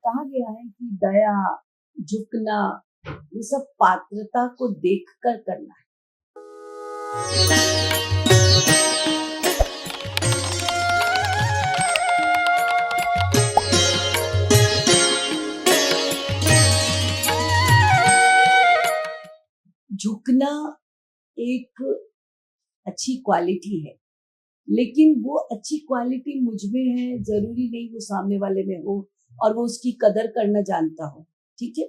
कहा गया है कि दया, झुकना, ये सब पात्रता को देखकर करना है। झुकना एक अच्छी क्वालिटी है, लेकिन वो अच्छी क्वालिटी मुझ में है, जरूरी नहीं वो सामने वाले में हो और वो उसकी कदर करना जानता हो। ठीक है,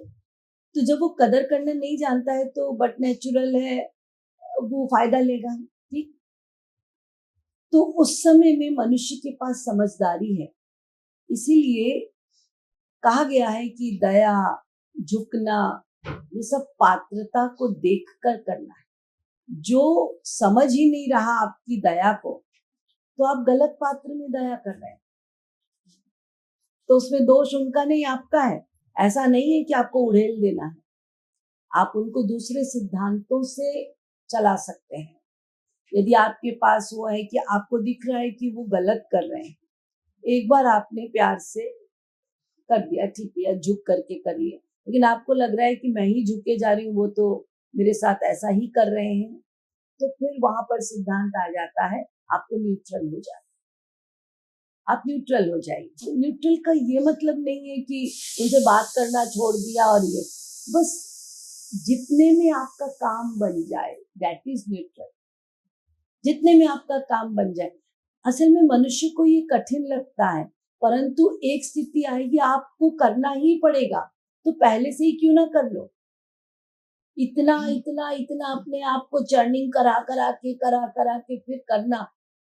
तो जब वो कदर करना नहीं जानता है तो बट नेचुरल है वो फायदा लेगा। ठीक, तो उस समय में मनुष्य के पास समझदारी है, इसीलिए कहा गया है कि दया, झुकना, ये सब पात्रता को देखकर करना है। जो समझ ही नहीं रहा आपकी दया को, तो आप गलत पात्र में दया कर रहे हैं, तो उसमें दोष उनका नहीं आपका है। ऐसा नहीं है कि आपको उड़ेल देना है, आप उनको दूसरे सिद्धांतों से चला सकते हैं। यदि आपके पास वो है कि आपको दिख रहा है कि वो गलत कर रहे हैं, एक बार आपने प्यार से कर दिया, ठीक है, झुक करके कर लिया, लेकिन आपको लग रहा है कि मैं ही झुके जा रही हूँ, वो तो मेरे साथ ऐसा ही कर रहे हैं, तो फिर वहां पर सिद्धांत आ जाता है, आपको न्यूट्रल हो जाए, आप न्यूट्रल हो जाइए। तो न्यूट्रल का ये मतलब नहीं है कि उनसे बात करना छोड़ दिया और ये, बस जितने में आपका काम बन जाए, दैट इज न्यूट्रल। जितने में आपका काम बन जाए। असल में मनुष्य को ये कठिन लगता है, परंतु एक स्थिति आएगी आपको करना ही पड़ेगा, तो पहले से ही क्यों ना कर लो। इतना इतना इतना अपने आप को चर्निंग करा करा के फिर करना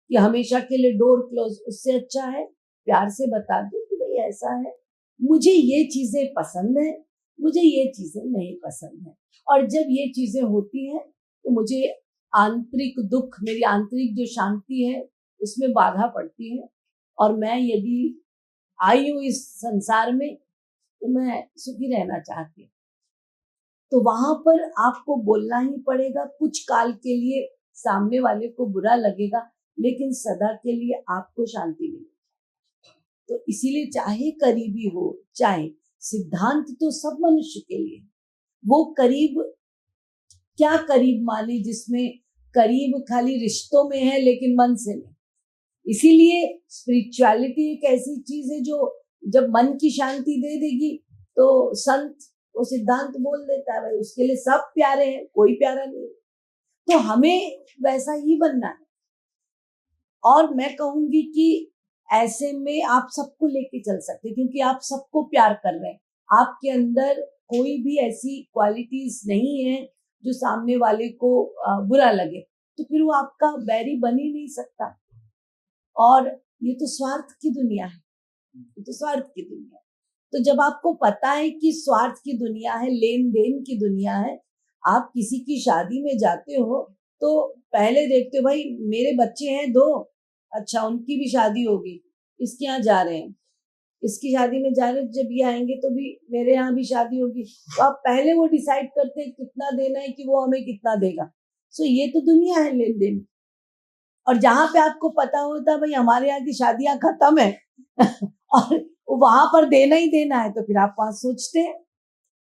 कि हमेशा के लिए डोर क्लोज, उससे अच्छा है प्यार से बता दो कि भाई ऐसा है, मुझे ये चीजें पसंद है, मुझे ये चीजें नहीं पसंद है। और जब ये चीजें होती हैं तो मुझे आंतरिक दुख, मेरी आंतरिक जो शांति है उसमें बाधा पड़ती है, और मैं यदि आई हूँ इस संसार में तो मैं सुखी रहना चाहती हूँ। तो वहां पर आपको बोलना ही पड़ेगा, कुछ काल के लिए सामने वाले को बुरा लगेगा, लेकिन सदा के लिए आपको शांति मिलेगी। तो इसीलिए चाहे करीबी हो, चाहे सिद्धांत तो सब मनुष्य के लिए, वो करीब क्या करीब माने जिसमें करीब खाली रिश्तों में है लेकिन मन से नहीं। इसीलिए स्पिरिचुअलिटी एक ऐसी चीज है जो जब मन की शांति दे देगी तो संत वो सिद्धांत बोल देता है, भाई उसके लिए सब प्यारे हैं, कोई प्यारा नहीं। तो हमें वैसा ही बनना है, और मैं कहूंगी कि ऐसे में आप सबको लेके चल सकते, क्योंकि आप सबको प्यार कर रहे हैं, आपके अंदर कोई भी ऐसी क्वालिटीज नहीं है जो सामने वाले को बुरा लगे, तो फिर वो आपका बैरी बन ही नहीं सकता। और ये तो स्वार्थ की दुनिया है, ये तो स्वार्थ की दुनिया है। तो जब आपको पता है कि स्वार्थ की दुनिया है, लेन देन की दुनिया है, आप किसी की शादी में जाते हो तो पहले देखते हो भाई मेरे बच्चे हैं दो, अच्छा उनकी भी शादी होगी, इसके यहाँ जा रहे हैं, इसकी शादी में जा रहे हैं, जब ये आएंगे तो भी मेरे यहाँ भी शादी होगी, तो आप पहले वो डिसाइड करते हैं कितना देना है कि वो हमें कितना देगा। सो ये तो दुनिया है लेन देन। और जहां पे आपको पता होता है भाई हमारे यहाँ की शादियां खत्म है और वहां पर देना ही देना है, तो फिर आप वहां सोचते हैं।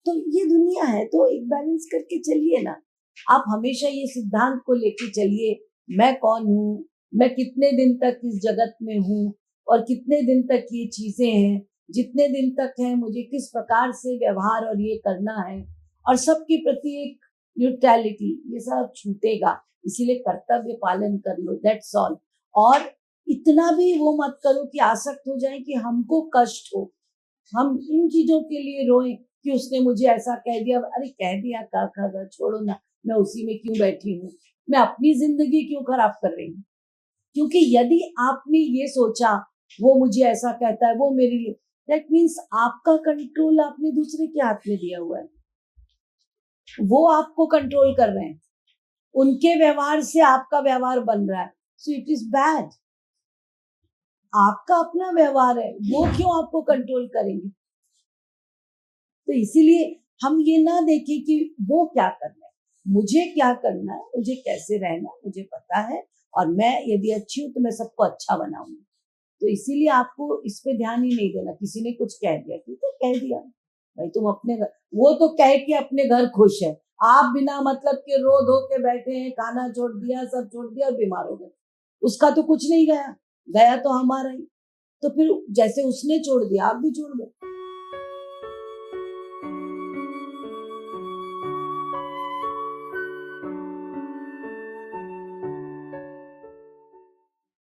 तो ये दुनिया है, तो एक बैलेंस करके चलिए ना। आप हमेशा ये सिद्धांत को लेके चलिए, मैं कौन हूँ, मैं कितने दिन तक इस जगत में हूँ, और कितने दिन तक ये चीजें हैं, जितने दिन तक है मुझे किस प्रकार से व्यवहार और ये करना है, और सबके प्रति एक न्यूट्रलिटी, ये सब छूटेगा। इसीलिए कर्तव्य पालन कर लो, दैट्स ऑल। और इतना भी वो मत करो कि आसक्त हो जाए कि हमको कष्ट हो, हम इन चीजों के लिए रोएं कि उसने मुझे ऐसा कह दिया। अरे कह दिया का खा, छोड़ो ना, मैं उसी में क्यों बैठी हूँ, मैं अपनी जिंदगी क्यों खराब कर रही हूँ। क्योंकि यदि आपने ये सोचा वो मुझे ऐसा कहता है, वो मेरे लिए, दैट मीन्स आपका कंट्रोल आपने दूसरे के हाथ में दिया हुआ है, वो आपको कंट्रोल कर रहे हैं, उनके व्यवहार से आपका व्यवहार बन रहा है, सो इट इज बैड। आपका अपना व्यवहार है, वो क्यों आपको कंट्रोल करेंगे। तो इसीलिए हम ये ना देखें कि वो क्या करना है, मुझे क्या करना है, मुझे कैसे रहना है, मुझे पता है, और मैं यदि अच्छी हूं तो मैं सबको अच्छा बनाऊंगी। तो इसीलिए आपको इस पे ध्यान ही नहीं देना। किसी ने कुछ कह दिया, ठीक है, कह दिया भाई, तुम अपने घर, वो तो कह के अपने घर खुश है, आप बिना मतलब के रो धो के बैठे हैं, खाना छोड़ दिया, सब छोड़ दिया और बीमार हो गए, उसका तो कुछ नहीं गया, गया तो हमारा ही। तो फिर जैसे उसने छोड़ दिया, आप भी छोड़ दो।